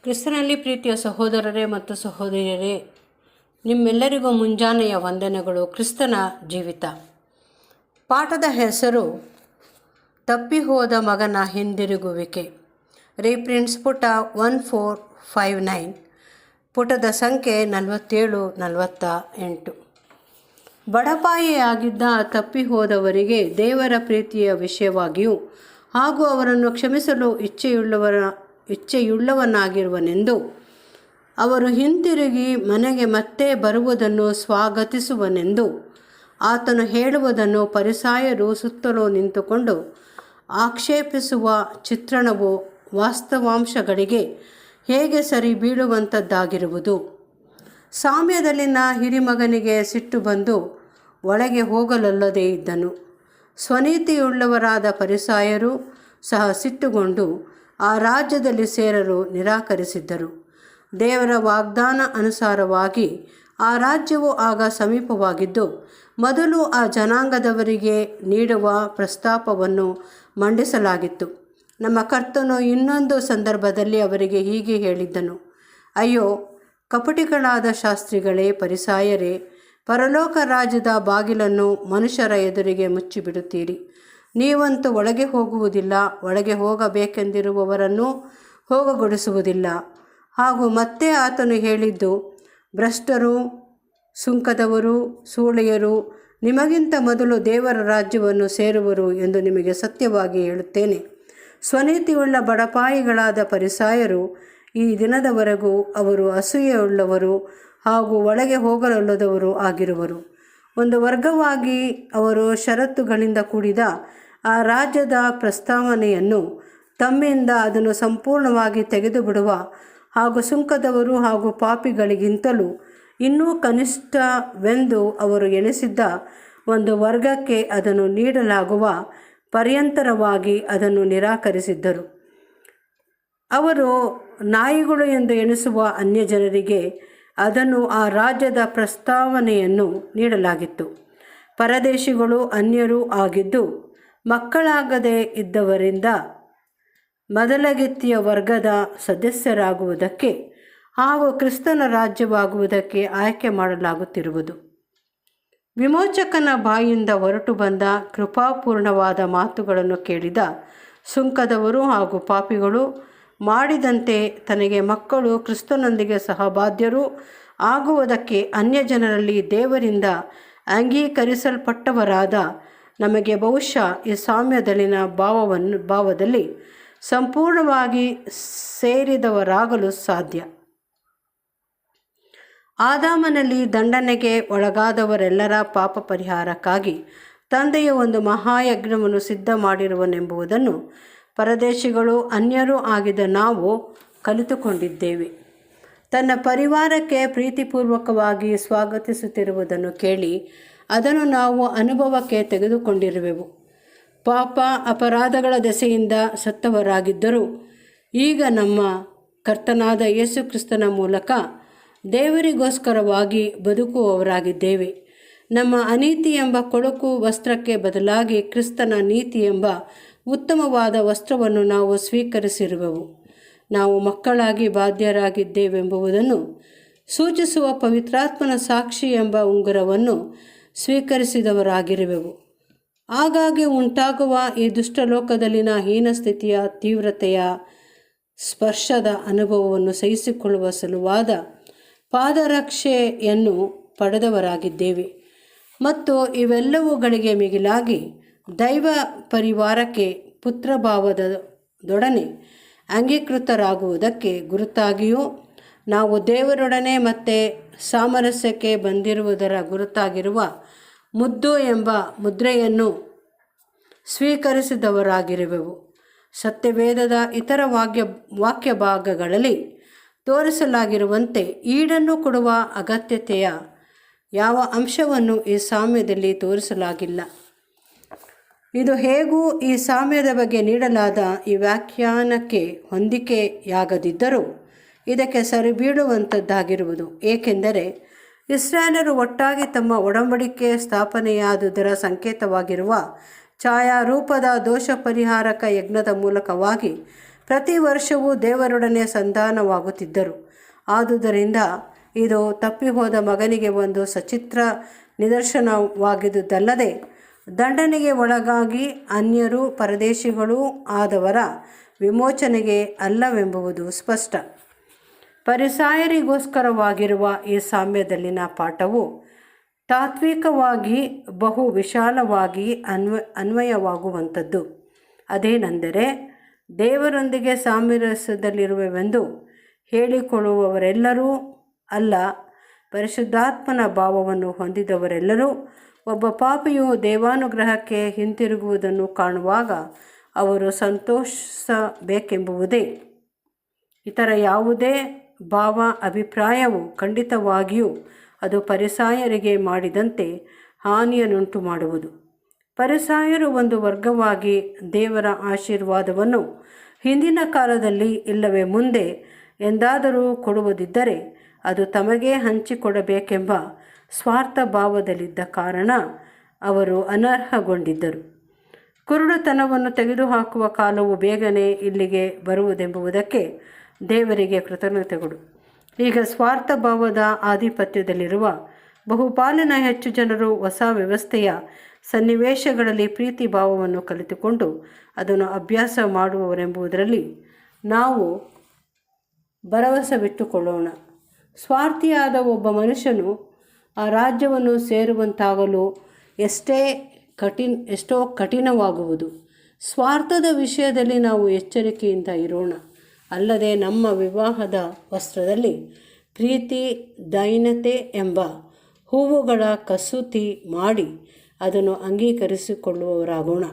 ಕ್ರಿಸ್ತನಲ್ಲಿ ಪ್ರೀತಿಯ ಸಹೋದರರೇ ಮತ್ತು ಸಹೋದರಿಯರೇ, ನಿಮ್ಮೆಲ್ಲರಿಗೂ ಮುಂಜಾನೆಯ ವಂದನೆಗಳು. ಕ್ರಿಸ್ತನ ಜೀವಿತ ಪಾಠದ ಹೆಸರು ತಪ್ಪಿಹೋದ ಮಗನ ಹಿಂದಿರುಗುವಿಕೆ. ರೀಪ್ರಿಂಟ್ಸ್ ಪುಟ 1459, ಪುಟದ ಸಂಖ್ಯೆ 47-48. ಬಡಪಾಯಿಯಾಗಿದ್ದ ತಪ್ಪಿಹೋದವರಿಗೆ ದೇವರ ಪ್ರೀತಿಯ ವಿಷಯವಾಗಿಯೂ ಹಾಗೂ ಅವರನ್ನು ಕ್ಷಮಿಸಲು ಇಚ್ಛೆಯುಳ್ಳವನಾಗಿರುವನೆಂದು ಅವರು ಹಿಂತಿರುಗಿ ಮನೆಗೆ ಮತ್ತೆ ಬರುವುದನ್ನು ಸ್ವಾಗತಿಸುವನೆಂದು ಆತನು ಹೇಳುವುದನ್ನು ಫರಿಸಾಯರು ಸುತ್ತಲೂ ನಿಂತುಕೊಂಡು ಆಕ್ಷೇಪಿಸುವ ಚಿತ್ರಣವು ವಾಸ್ತವಾಂಶಗಳಿಗೆ ಹೇಗೆ ಸರಿ ಬೀಳುವಂಥದ್ದಾಗಿರುವುದು. ಸಾಮ್ಯದಲ್ಲಿನ ಹಿರಿಮಗನಿಗೆ ಸಿಟ್ಟು ಬಂದು ಒಳಗೆ ಹೋಗಲೊಲ್ಲದೆ ಇದ್ದನು. ಸ್ವನೀತಿಯುಳ್ಳವರಾದ ಫರಿಸಾಯರು ಸಹ ಸಿಟ್ಟುಗೊಂಡು ಆ ರಾಜ್ಯದಲ್ಲಿ ಸೇರಲು ನಿರಾಕರಿಸಿದ್ದರು. ದೇವರ ವಾಗ್ದಾನ ಅನುಸಾರವಾಗಿ ಆ ರಾಜ್ಯವು ಆಗ ಸಮೀಪವಾಗಿದ್ದು, ಮೊದಲು ಆ ಜನಾಂಗದವರಿಗೆ ನೀಡುವ ಪ್ರಸ್ತಾಪವನ್ನು ಮಂಡಿಸಲಾಗಿತ್ತು. ನಮ್ಮ ಕರ್ತನು ಇನ್ನೊಂದು ಸಂದರ್ಭದಲ್ಲಿ ಅವರಿಗೆ ಹೀಗೆ ಹೇಳಿದ್ದನು: ಅಯ್ಯೋ ಕಪಟಿಗಳಾದ ಶಾಸ್ತ್ರಿಗಳೇ, ಫರಿಸಾಯರೇ, ಪರಲೋಕ ರಾಜ್ಯದ ಬಾಗಿಲನ್ನು ಮನುಷ್ಯರ ಎದುರಿಗೆ ಮುಚ್ಚಿಬಿಡುತ್ತೀರಿ. ನೀವಂತೂ ಒಳಗೆ ಹೋಗುವುದಿಲ್ಲ, ಒಳಗೆ ಹೋಗಬೇಕೆಂದಿರುವವರನ್ನು ಹೋಗಗೊಡಿಸುವುದಿಲ್ಲ. ಹಾಗೂ ಮತ್ತೆ ಆತನು ಹೇಳಿದ್ದು, ಭ್ರಷ್ಟರು, ಸುಂಕದವರು, ಸೂಳೆಯರು ನಿಮಗಿಂತ ಮೊದಲು ದೇವರ ರಾಜ್ಯವನ್ನು ಸೇರುವರು ಎಂದು ನಿಮಗೆ ಸತ್ಯವಾಗಿ ಹೇಳುತ್ತೇನೆ. ಸ್ವನೀತಿಯುಳ್ಳ ಬಡಪಾಯಿಗಳಾದ ಫರಿಸಾಯರು ಈ ದಿನದವರೆಗೂ ಅವರು ಅಸೂಯೆಯುಳ್ಳವರು ಹಾಗೂ ಒಳಗೆ ಹೋಗಲೊಲ್ಲದವರು ಆಗಿರುವರು. ಒಂದು ವರ್ಗವಾಗಿ ಅವರು ಷರತ್ತುಗಳಿಂದ ಕೂಡಿದ ಆ ರಾಜ್ಯದ ಪ್ರಸ್ತಾವನೆಯನ್ನು ತಮ್ಮಿಂದ ಅದನ್ನು ಸಂಪೂರ್ಣವಾಗಿ ತೆಗೆದುಬಿಡುವ ಹಾಗೂ ಸುಂಕದವರು ಹಾಗೂ ಪಾಪಿಗಳಿಗಿಂತಲೂ ಇನ್ನೂ ಕನಿಷ್ಠವೆಂದು ಅವರು ಎಣಿಸಿದ್ದ ಒಂದು ವರ್ಗಕ್ಕೆ ಅದನ್ನು ನೀಡಲಾಗುವ ಪರ್ಯಂತರವಾಗಿ ಅದನ್ನು ನಿರಾಕರಿಸಿದ್ದರು. ಅವರು ನಾಯಿಗಳು ಎಂದು ಎಣಿಸುವ ಅನ್ಯಜನರಿಗೆ ಅದನ್ನು ಆ ರಾಜ್ಯದ ಪ್ರಸ್ತಾವನೆಯನ್ನು ನೀಡಲಾಗಿತ್ತು. ಪರದೇಶಿಗಳು, ಅನ್ಯರೂ ಆಗಿದ್ದು ಮಕ್ಕಳಾಗದೇ ಇದ್ದವರಿಂದ ಮೊದಲಗಿತ್ತಿಯ ವರ್ಗದ ಸದಸ್ಯರಾಗುವುದಕ್ಕೆ ಹಾಗೂ ಕ್ರಿಸ್ತನ ರಾಜ್ಯವಾಗುವುದಕ್ಕೆ ಆಯ್ಕೆ ಮಾಡಲಾಗುತ್ತಿರುವುದು. ವಿಮೋಚಕನ ಬಾಯಿಂದ ಹೊರಟು ಬಂದ ಕೃಪಾಪೂರ್ಣವಾದ ಮಾತುಗಳನ್ನು ಕೇಳಿದ ಸುಂಕದವರು ಹಾಗೂ ಪಾಪಿಗಳು ಮಾಡಿದಂತೆ ತನಗೆ ಮಕ್ಕಳು ಕ್ರಿಸ್ತನೊಂದಿಗೆ ಸಹಬಾಧ್ಯರು ಆಗುವುದಕ್ಕೆ ಅನ್ಯಜನರಲ್ಲಿ ದೇವರಿಂದ ಅಂಗೀಕರಿಸಲ್ಪಟ್ಟವರಾದ ನಮಗೆ ಬಹುಶಃ ಈ ಸಾಮ್ಯದಲ್ಲಿನ ಭಾವದಲ್ಲಿ ಸಂಪೂರ್ಣವಾಗಿ ಸೇರಿದವರಾಗಲು ಸಾಧ್ಯ. ಆದಾಮನಲ್ಲಿ ದಂಡನೆಗೆ ಒಳಗಾದವರೆಲ್ಲರ ಪಾಪ ಪರಿಹಾರಕ್ಕಾಗಿ ತಂದೆಯು ಒಂದು ಮಹಾಯಜ್ಞವನ್ನು ಸಿದ್ಧ ಮಾಡಿರುವನೆಂಬುದನ್ನು ಪರದೇಶಿಗಳು, ಅನ್ಯರೂ ಆಗಿದ್ದ ನಾವು ಕಲಿತುಕೊಂಡಿದ್ದೇವೆ. ತನ್ನ ಪರಿವಾರಕ್ಕೆ ಪ್ರೀತಿಪೂರ್ವಕವಾಗಿ ಸ್ವಾಗತಿಸುತ್ತಿರುವುದನ್ನು ಕೇಳಿ ಅದನ್ನು ನಾವು ಅನುಭವಕ್ಕೆ ತೆಗೆದುಕೊಂಡಿರುವೆವು. ಪಾಪ ಅಪರಾಧಗಳ ದೆಸೆಯಿಂದ ಸತ್ತವರಾಗಿದ್ದರೂ ಈಗ ನಮ್ಮ ಕರ್ತನಾದ ಯೇಸು ಕ್ರಿಸ್ತನ ಮೂಲಕ ದೇವರಿಗೋಸ್ಕರವಾಗಿ ಬದುಕುವವರಾಗಿದ್ದೇವೆ. ನಮ್ಮ ಅನೀತಿ ಎಂಬ ಕೊಳಕು ವಸ್ತ್ರಕ್ಕೆ ಬದಲಾಗಿ ಕ್ರಿಸ್ತನ ನೀತಿ ಎಂಬ ಉತ್ತಮವಾದ ವಸ್ತ್ರವನ್ನು ನಾವು ಸ್ವೀಕರಿಸಿರುವೆವು. ನಾವು ಮಕ್ಕಳಾಗಿ ಬಾಧ್ಯರಾಗಿದ್ದೇವೆಂಬುದನ್ನು ಸೂಚಿಸುವ ಪವಿತ್ರಾತ್ಮನ ಸಾಕ್ಷಿ ಎಂಬ ಉಂಗುರವನ್ನು ಸ್ವೀಕರಿಸಿದವರಾಗಿರುವೆವು. ಆಗಾಗ್ಗೆ ಉಂಟಾಗುವ ಈ ದುಷ್ಟಲೋಕದಲ್ಲಿನ ಹೀನಸ್ಥಿತಿಯ ತೀವ್ರತೆಯ ಸ್ಪರ್ಶದ ಅನುಭವವನ್ನು ಸಹಿಸಿಕೊಳ್ಳುವ ಸಲುವಾದ ಪಾದರಕ್ಷೆಯನ್ನು ಪಡೆದವರಾಗಿದ್ದೇವೆ. ಮತ್ತು ಇವೆಲ್ಲವುಗಳಿಗೆ ಮಿಗಿಲಾಗಿ ದೈವ ಪರಿವಾರಕ್ಕೆ ಪುತ್ರಭಾವದೊಡನೆ ಅಂಗೀಕೃತರಾಗುವುದಕ್ಕೆ ಗುರುತಾಗಿಯೂ ನಾವು ದೇವರೊಡನೆ ಮತ್ತೆ ಸಾಮರಸ್ಯಕ್ಕೆ ಬಂದಿರುವುದರ ಗುರುತಾಗಿರುವ ಮುದ್ದು ಎಂಬ ಮುದ್ರೆಯನ್ನು ಸ್ವೀಕರಿಸಿದವರಾಗಿರುವೆವು. ಸತ್ಯವೇದದ ಇತರ ವಾಕ್ಯ ಭಾಗಗಳಲ್ಲಿ ತೋರಿಸಲಾಗಿರುವಂತೆ ಈಡನ್ನು ಕೊಡುವ ಅಗತ್ಯತೆಯ ಯಾವ ಅಂಶವನ್ನು ಈ ಸಾಮ್ಯದಲ್ಲಿ ತೋರಿಸಲಾಗಿಲ್ಲ. ಇದು ಹೇಗೂ ಈ ಸಾಮ್ಯದ ಬಗ್ಗೆ ನೀಡಲಾದ ಈ ವ್ಯಾಖ್ಯಾನಕ್ಕೆ ಹೊಂದಿಕೆಯಾಗದಿದ್ದರೂ ಇದಕ್ಕೆ ಸರಿಬೀಳುವಂಥದ್ದಾಗಿರುವುದು. ಏಕೆಂದರೆ ಇಸ್ರಾಯೇಲರು ಒಟ್ಟಾಗಿ ತಮ್ಮ ಒಡಂಬಡಿಕೆ ಸ್ಥಾಪನೆಯಾದುದರ ಸಂಕೇತವಾಗಿರುವ ಛಾಯಾರೂಪದ ದೋಷ ಪರಿಹಾರಕ ಯಜ್ಞದ ಮೂಲಕವಾಗಿ ಪ್ರತಿ ವರ್ಷವೂ ದೇವರೊಡನೆ ಸಂಧಾನವಾಗುತ್ತಿದ್ದರು. ಆದುದರಿಂದ ಇದು ತಪ್ಪಿಹೋದ ಮಗನಿಗೆ ಒಂದು ಸಚಿತ್ರ ನಿದರ್ಶನವಾಗಿದ್ದುದಲ್ಲದೆ ದಂಡನೆಗೆ ಒಳಗಾಗಿ ಅನ್ಯರೂ ಪರದೇಶಿಗಳೂ ಆದವರ ವಿಮೋಚನೆಗೆ ಅಲ್ಲವೆಂಬುದು ಸ್ಪಷ್ಟ. ಫರಿಸಾಯರಿಗೋಸ್ಕರವಾಗಿರುವ ಈ ಸಾಮ್ಯದಲ್ಲಿನ ಪಾಠವು ತಾತ್ವಿಕವಾಗಿ ಬಹು ವಿಶಾಲವಾಗಿ ಅನ್ವಯವಾಗುವಂಥದ್ದು. ಅದೇನೆಂದರೆ, ದೇವರೊಂದಿಗೆ ಸಾಮರಸ್ಯದಲ್ಲಿರುವೆವೆಂದು ಹೇಳಿಕೊಳ್ಳುವವರೆಲ್ಲರೂ ಅಲ್ಲ, ಪರಿಶುದ್ಧಾತ್ಮನ ಭಾವವನ್ನು ಹೊಂದಿದವರೆಲ್ಲರೂ ಒಬ್ಬ ಪಾಪಿಯು ದೇವಾನುಗ್ರಹಕ್ಕೆ ಹಿಂತಿರುಗುವುದನ್ನು ಕಾಣುವಾಗ ಅವರು ಸಂತೋಷಿಸಬೇಕೆಂಬುದೇ. ಇತರ ಯಾವುದೇ ಭಾವ ಅಭಿಪ್ರಾಯವು ಖಂಡಿತವಾಗಿಯೂ ಅದು ಫರಿಸಾಯರಿಗೆ ಮಾಡಿದಂತೆ ಹಾನಿಯನ್ನುಂಟು ಮಾಡುವುದು. ಫರಿಸಾಯರು ಒಂದು ವರ್ಗವಾಗಿ ದೇವರ ಆಶೀರ್ವಾದವನ್ನು ಹಿಂದಿನ ಕಾಲದಲ್ಲಿ ಇಲ್ಲವೇ ಮುಂದೆ ಎಂದಾದರೂ ಕೊಡುವುದಿದ್ದರೆ ಅದು ತಮಗೇ ಹಂಚಿಕೊಡಬೇಕೆಂಬ ಸ್ವಾರ್ಥ ಭಾವದಲ್ಲಿದ್ದ ಕಾರಣ ಅವರು ಅನರ್ಹಗೊಂಡಿದ್ದರು. ಕುರುಡುತನವನ್ನು ತೆಗೆದುಹಾಕುವ ಕಾಲವು ಬೇಗನೆ ಇಲ್ಲಿಗೆ ಬರುವುದೆಂಬುದಕ್ಕೆ ದೇವರಿಗೆ ಕೃತಜ್ಞತೆಗಳು. ಈಗ ಸ್ವಾರ್ಥ ಭಾವದ ಆಧಿಪತ್ಯದಲ್ಲಿರುವ ಬಹುಪಾಲಿನ ಹೆಚ್ಚು ಜನರು ಹೊಸ ವ್ಯವಸ್ಥೆಯ ಸನ್ನಿವೇಶಗಳಲ್ಲಿ ಪ್ರೀತಿ ಭಾವವನ್ನು ಕಲಿತುಕೊಂಡು ಅದನ್ನು ಅಭ್ಯಾಸ ಮಾಡುವವರೆಂಬುದರಲ್ಲಿ ನಾವು ಭರವಸವಿಟ್ಟುಕೊಳ್ಳೋಣ. ಸ್ವಾರ್ಥಿಯಾದ ಒಬ್ಬ ಮನುಷ್ಯನು ಆ ರಾಜ್ಯವನ್ನು ಸೇರುವಂತಾಗಲು ಎಷ್ಟೋ ಕಠಿಣವಾಗುವುದು. ಸ್ವಾರ್ಥದ ವಿಷಯದಲ್ಲಿ ನಾವು ಎಚ್ಚರಿಕೆಯಿಂದ ಇರೋಣ. ಅಲ್ಲದೆ ನಮ್ಮ ವಿವಾಹದ ವಸ್ತ್ರದಲ್ಲಿ ಪ್ರೀತಿ, ದೈನ್ಯತೆ ಎಂಬ ಹೂವುಗಳ ಕಸೂತಿ ಮಾಡಿ ಅದನ್ನು ಅಂಗೀಕರಿಸಿಕೊಳ್ಳುವವರಾಗೋಣ.